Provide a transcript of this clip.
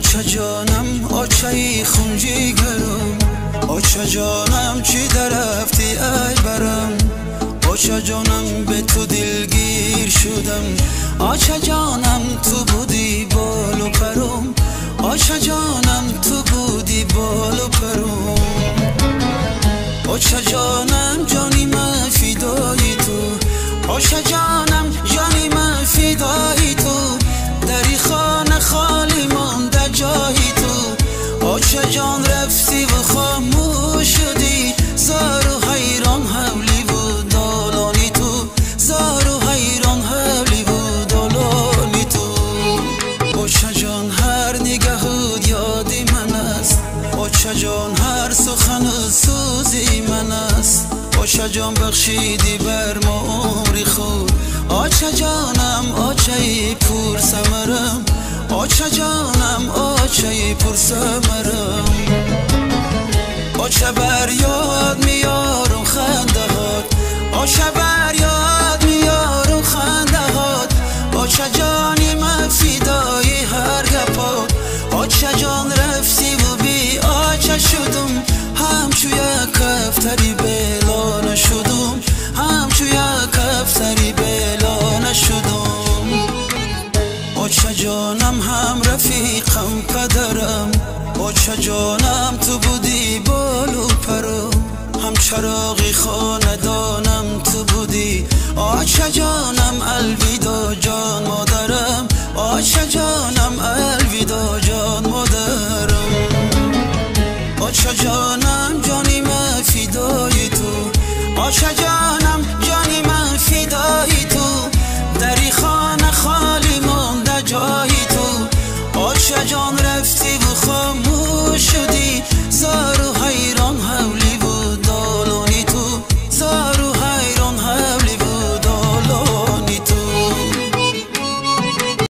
آچه جانم آچه خون جیگرم، آچه جانم چی درفتی ای برم، آچه جانم به تو دلگیر شدم، آچه جانم تو بودی بال و پرم، آچه جانم تو بودی بال و پرم، آچه جانم جانی من فدای تو، آچه جانم جانی من فدای تو، دری خانه خالی مانده جای تو، آچه جان رفتی و خاموش شدی، زار و حیران حولی و دالانی تو، زار و حیران حولی و دالانی تو، آچه جان هر نگهود یادی من است، آچه جان هر سخن سوزی من است، آچه جان بخشیدی بر ما عمری خود، آچه جانم آچه پر ثمرم، آچه جانم آچه پر ثمرم، آچه بر یاد میارم خنده هات، آچه بر یاد میارم خنده هات، آچه جانی من فدای هر گپات، آچه جان رفتی و بی آچه شدم، همچو یک کفتری بلا نشدم، همچو یک کفتری بلا نشدم، آچه جانم هم رفیقم پدرم، آچه جانم تو بودی بال و پرم، هم چراغی خاندانم تو بودی، آچه جانم الویدا جان مادرم، آچه جانم الویدا جان مادرم، آچه جانم جانی من فدای تو، آچه جانم جانی من فدای تو، دری خانه خالی مانده جای تو، آچه جان رفتی و خاموش شد